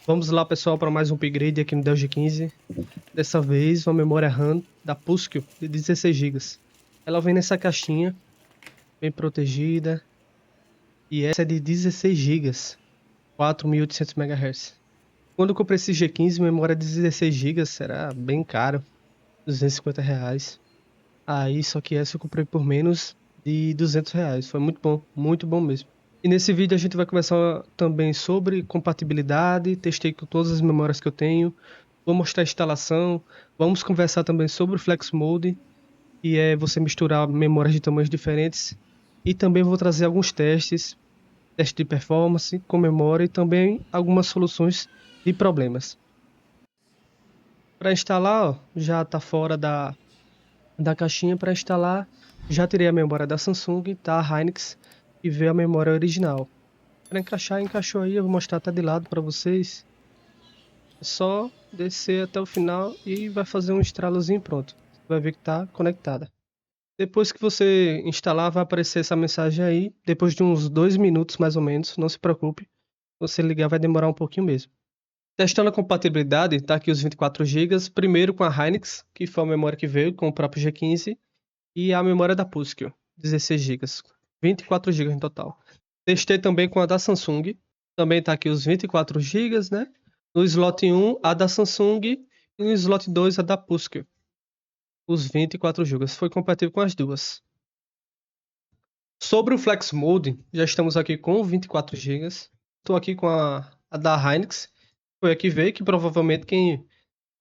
Vamos lá, pessoal, para mais um upgrade aqui no Dell G15. Dessa vez, uma memória RAM da Puskel de 16 GB. Ela vem nessa caixinha, bem protegida. E essa é de 16 GB, 4.800 MHz. Quando eu comprei esse G15, memória de 16 GB era bem caro, R$ 250. Aí, só que essa eu comprei por menos de R$ 200. Foi muito bom mesmo. E nesse vídeo a gente vai conversar também sobre compatibilidade, testei com todas as memórias que eu tenho, vou mostrar a instalação, vamos conversar também sobre o Flex Mode, que é você misturar memórias de tamanhos diferentes, e também vou trazer alguns testes, teste de performance com memória e também algumas soluções de problemas. Para instalar, ó, já está fora da caixinha. Para instalar, já tirei a memória da Samsung, tá? A Hynix, e veio a memória original. Para encaixar, encaixou aí, eu vou mostrar até de lado para vocês. É só descer até o final e vai fazer um estralozinho, pronto. Você vai ver que está conectada. Depois que você instalar, vai aparecer essa mensagem aí. Depois de uns 2 minutos mais ou menos, não se preocupe. Se você ligar vai demorar um pouquinho mesmo. Testando a compatibilidade, tá aqui os 24 GB. Primeiro com a Hynix, que foi a memória que veio com o próprio G15. E a memória da Puskel, 16 GB. 24 GB em total. Testei também com a da Samsung. Também tá aqui os 24 GB, né? No slot 1, a da Samsung. E no slot 2, a da Puskel. Os 24 GB. Foi compatível com as duas. Sobre o Flex Mode, já estamos aqui com 24 GB. Estou aqui com a da Hynix. Foi a que veio, que provavelmente quem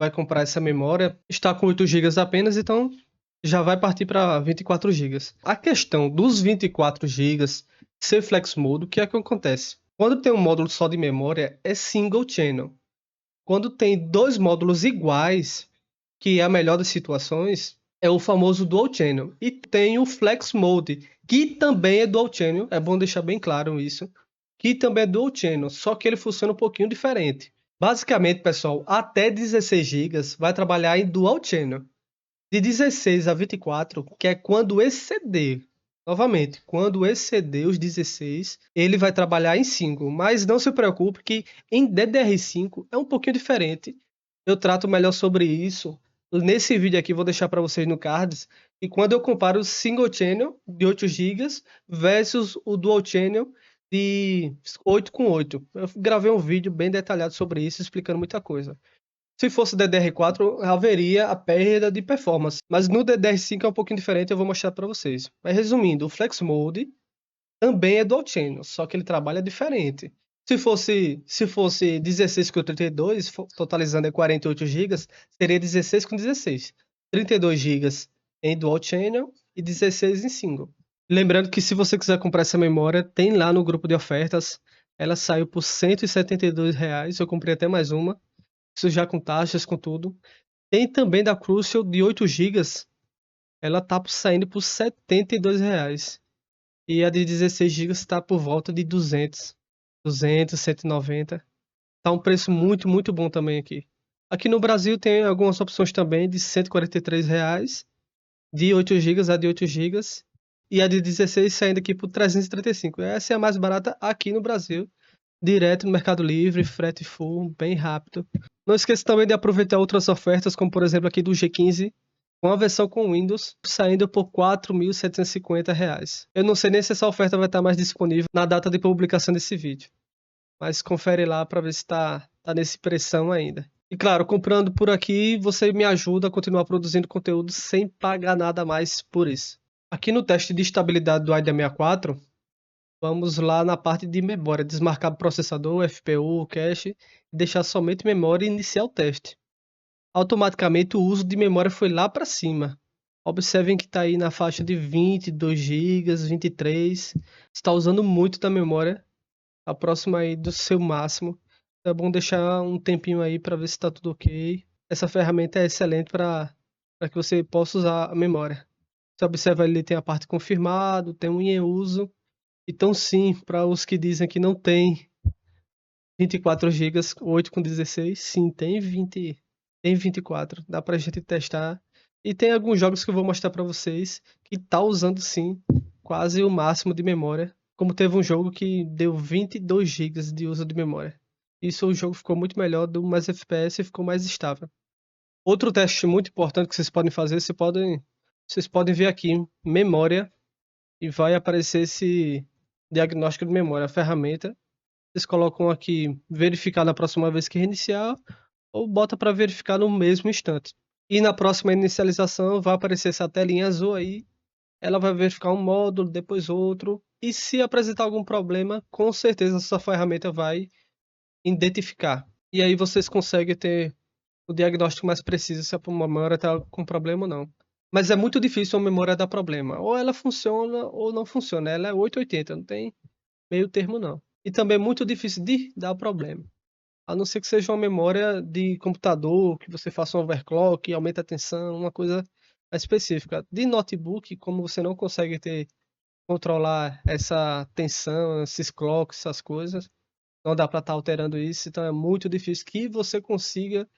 vai comprar essa memória está com 8 GB apenas, então já vai partir para 24 GB. A questão dos 24 GB ser Flex Mode, o que é que acontece? Quando tem um módulo só de memória, é single channel. Quando tem dois módulos iguais, que é a melhor das situações, é o famoso Dual Channel. E tem o Flex Mode, que também é Dual Channel, é bom deixar bem claro isso, que também é Dual Channel, só que ele funciona um pouquinho diferente. Basicamente, pessoal, até 16 GB vai trabalhar em Dual Channel. De 16 a 24, que é quando exceder. Novamente, quando exceder os 16, ele vai trabalhar em single. Mas não se preocupe que em DDR5 é um pouquinho diferente. Eu trato melhor sobre isso. Nesse vídeo aqui vou deixar para vocês no cards. E quando eu comparo o single channel de 8 GB versus o dual channel de 8 com 8. Eu gravei um vídeo bem detalhado sobre isso, explicando muita coisa. Se fosse DDR4, haveria a perda de performance. Mas no DDR5 é um pouquinho diferente, eu vou mostrar para vocês. Mas resumindo, o Flex Mode também é Dual Channel, só que ele trabalha diferente. Se fosse 16 com 32, totalizando 48 GB, seria 16 com 16. 32 GB em Dual Channel e 16 em Single. Lembrando que se você quiser comprar essa memória, tem lá no grupo de ofertas. Ela saiu por R$ 172. Eu comprei até mais uma. Isso já com taxas, com tudo. Tem também da Crucial de 8 GB. Ela tá saindo por R$ 72. E a de 16 GB está por volta de 200, 190. Tá um preço muito bom também aqui. Aqui no Brasil tem algumas opções também de R$ 143, de 8 GB, a de 8 GB. E a de 16 saindo aqui por 335. Essa é a mais barata aqui no Brasil. Direto no Mercado Livre, frete full, bem rápido. Não esqueça também de aproveitar outras ofertas, como por exemplo aqui do G15, com a versão com Windows, saindo por R$ 4.750. Eu não sei nem se essa oferta vai estar mais disponível na data de publicação desse vídeo. Mas confere lá para ver se está nesse preção ainda. E claro, comprando por aqui, você me ajuda a continuar produzindo conteúdo sem pagar nada mais por isso. Aqui no teste de estabilidade do AIDA64, vamos lá na parte de memória, desmarcar o processador, FPU, cache e deixar somente memória e iniciar o teste. Automaticamente o uso de memória foi lá para cima. Observem que está aí na faixa de 22 GB, 23. Está usando muito da memória, a próxima aí do seu máximo. É bom deixar um tempinho aí para ver se está tudo ok. Essa ferramenta é excelente para que você possa usar a memória. Você observa ali, tem a parte confirmado, tem um em uso. Então sim, para os que dizem que não tem 24 GB, 8 com 16, sim, tem 24, dá pra gente testar. E tem alguns jogos que eu vou mostrar para vocês que tá usando sim quase o máximo de memória, como teve um jogo que deu 22 GB de uso de memória. Isso o jogo ficou muito melhor, deu mais FPS e ficou mais estável. Outro teste muito importante que vocês podem fazer, vocês podem ver aqui, memória, e vai aparecer esse diagnóstico de memória, a ferramenta. Vocês colocam aqui verificar na próxima vez que reiniciar, ou bota para verificar no mesmo instante. E na próxima inicialização vai aparecer essa telinha azul aí, ela vai verificar um módulo, depois outro, e se apresentar algum problema, com certeza a sua ferramenta vai identificar. E aí vocês conseguem ter o diagnóstico mais preciso se a memória está com problema ou não. Mas é muito difícil a memória dar problema. Ou ela funciona ou não funciona. Ela é 880, não tem meio termo não. E também é muito difícil de dar problema. A não ser que seja uma memória de computador, que você faça um overclock, aumenta a tensão, uma coisa específica. De notebook, como você não consegue controlar essa tensão, esses clocks, essas coisas, não dá para estar alterando isso, então é muito difícil que você consiga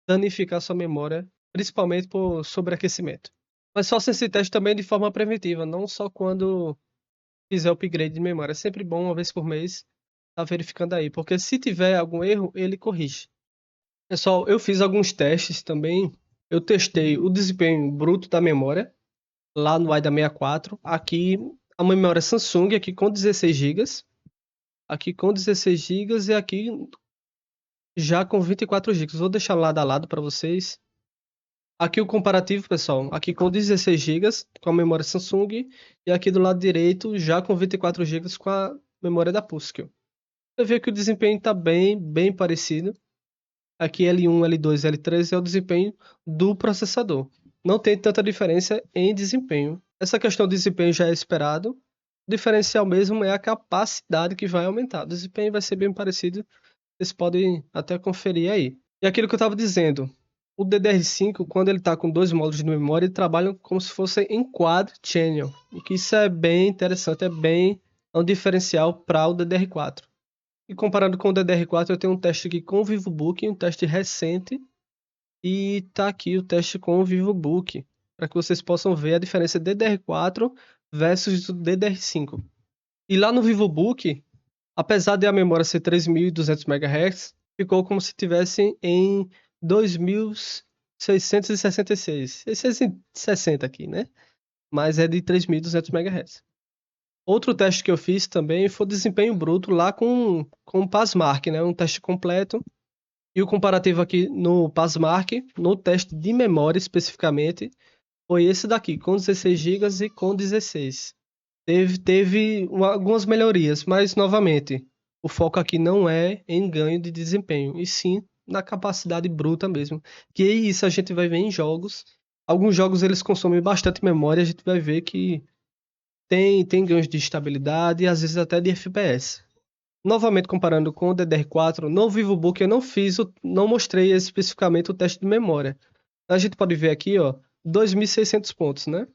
danificar sua memória, principalmente por sobreaquecimento. Mas faça esse teste também de forma preventiva, não só quando fizer o upgrade de memória. É sempre bom, uma vez por mês, estar verificando aí, porque se tiver algum erro, ele corrige. Pessoal, eu fiz alguns testes também. Eu testei o desempenho bruto da memória lá no AIDA 64. Aqui a memória Samsung aqui com 16 GB, aqui com 16 GB e aqui já com 24 GB. Vou deixar lado a lado para vocês. Aqui o comparativo, pessoal, aqui com 16 GB com a memória Samsung e aqui do lado direito já com 24 GB com a memória da Puskel. Você vê que o desempenho está bem parecido. Aqui L1, L2, L3 é o desempenho do processador. Não tem tanta diferença em desempenho. Essa questão de desempenho já é esperado. O diferencial mesmo é a capacidade que vai aumentar. O desempenho vai ser bem parecido. Vocês podem até conferir aí. E aquilo que eu estava dizendo, o DDR5, quando ele está com dois módulos de memória, ele trabalha como se fosse em quad channel. O que isso é bem interessante, é um diferencial para o DDR4. E comparando com o DDR4, eu tenho um teste aqui com o VivoBook, um teste recente, e tá aqui o teste com o VivoBook, para que vocês possam ver a diferença DDR4 versus o DDR5. E lá no VivoBook, apesar de a memória ser 3.200 MHz, ficou como se tivesse em 2.666. 660 aqui, né? Mas é de 3.200 MHz. Outro teste que eu fiz também foi o desempenho bruto lá com o Passmark, né? Um teste completo. E o comparativo aqui no Passmark, no teste de memória especificamente, foi esse daqui, com 16 GB e com 16. Teve algumas melhorias, mas novamente, o foco aqui não é em ganho de desempenho, e sim na capacidade bruta mesmo. Que isso a gente vai ver em jogos. Alguns jogos eles consomem bastante memória, a gente vai ver que tem ganhos de estabilidade e às vezes até de FPS. Novamente comparando com o DDR4, no VivoBook eu não mostrei especificamente o teste de memória. A gente pode ver aqui, ó, 2.600 pontos, né?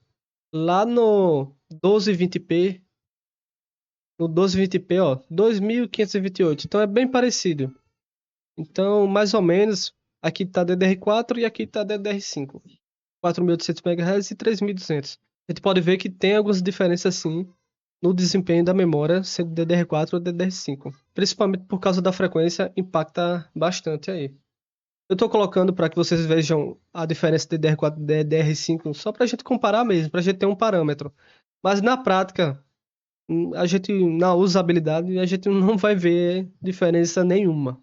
Lá no 1220p, ó, 2.528. Então é bem parecido. Então, mais ou menos, aqui tá DDR4 e aqui tá DDR5. 4.800 MHz e 3.200. A gente pode ver que tem algumas diferenças sim no desempenho da memória, sendo DDR4 ou DDR5. Principalmente por causa da frequência, impacta bastante aí. Eu estou colocando para que vocês vejam a diferença de DDR4 e DDR5, só para a gente comparar mesmo, para a gente ter um parâmetro. Mas na prática, na usabilidade, a gente não vai ver diferença nenhuma.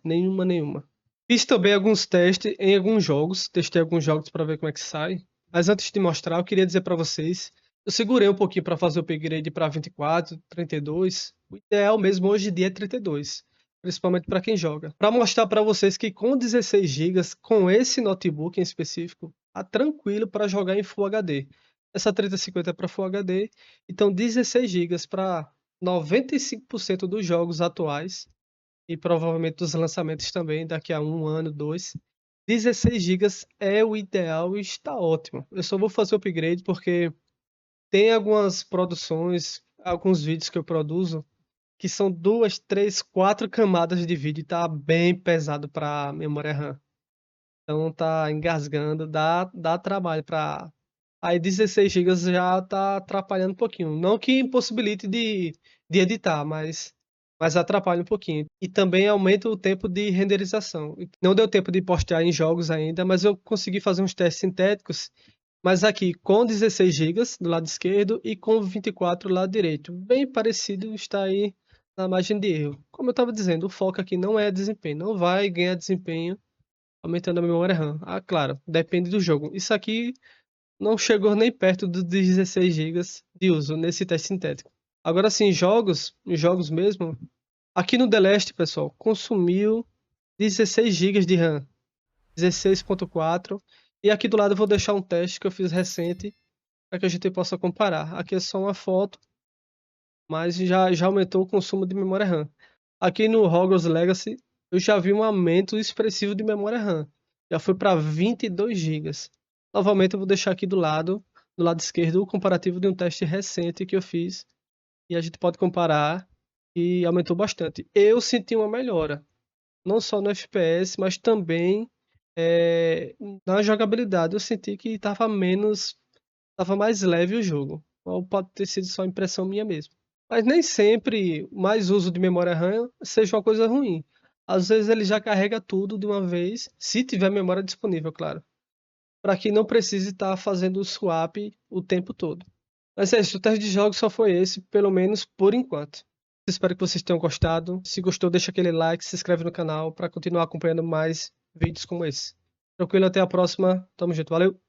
Fiz também alguns testes em alguns jogos, testei alguns jogos para ver como é que sai. Mas antes de mostrar, eu queria dizer para vocês, eu segurei um pouquinho para fazer o upgrade para 24, 32. O ideal mesmo hoje em dia é 32, principalmente para quem joga. Para mostrar para vocês que com 16 GB, com esse notebook em específico, tá tranquilo para jogar em Full HD. Essa 3050 é para Full HD, então 16 GB para 95% dos jogos atuais e provavelmente dos lançamentos também daqui a um ano, dois. 16 GB é o ideal e está ótimo. Eu só vou fazer o upgrade porque tem algumas produções, alguns vídeos que eu produzo que são 2, 3, 4 camadas de vídeo e tá bem pesado para memória RAM. Então tá engasgando, dá trabalho para. Aí 16 GB já tá atrapalhando um pouquinho. Não que impossibilite de editar, mas mas atrapalha um pouquinho. E também aumenta o tempo de renderização. Não deu tempo de postar em jogos ainda, mas eu consegui fazer uns testes sintéticos, mas aqui com 16 gigas do lado esquerdo e com 24 do lado direito. Bem parecido, está aí na margem de erro. Como eu estava dizendo, o foco aqui não é desempenho, não vai ganhar desempenho aumentando a memória RAM. Ah, claro, depende do jogo. Isso aqui não chegou nem perto dos 16 gigas de uso nesse teste sintético. Agora sim, em jogos mesmo, aqui no The Last, pessoal, consumiu 16 gigas de RAM, 16.4. E aqui do lado eu vou deixar um teste que eu fiz recente para que a gente possa comparar. Aqui é só uma foto, mas já aumentou o consumo de memória RAM. Aqui no Hogwarts Legacy eu já vi um aumento expressivo de memória RAM. Já foi para 22 gigas. Novamente eu vou deixar aqui do lado esquerdo, o comparativo de um teste recente que eu fiz. E a gente pode comparar e aumentou bastante. Eu senti uma melhora, não só no FPS, mas também na jogabilidade. Eu senti que estava mais leve o jogo. Ou pode ter sido só impressão minha mesmo. Mas nem sempre mais uso de memória RAM seja uma coisa ruim. Às vezes ele já carrega tudo de uma vez, se tiver memória disponível, claro. Para que não precise estar fazendo o swap o tempo todo. Mas é isso, o teste de jogos só foi esse, pelo menos por enquanto. Espero que vocês tenham gostado. Se gostou, deixa aquele like, se inscreve no canal para continuar acompanhando mais vídeos como esse. Tranquilo, até a próxima. Tamo junto, valeu!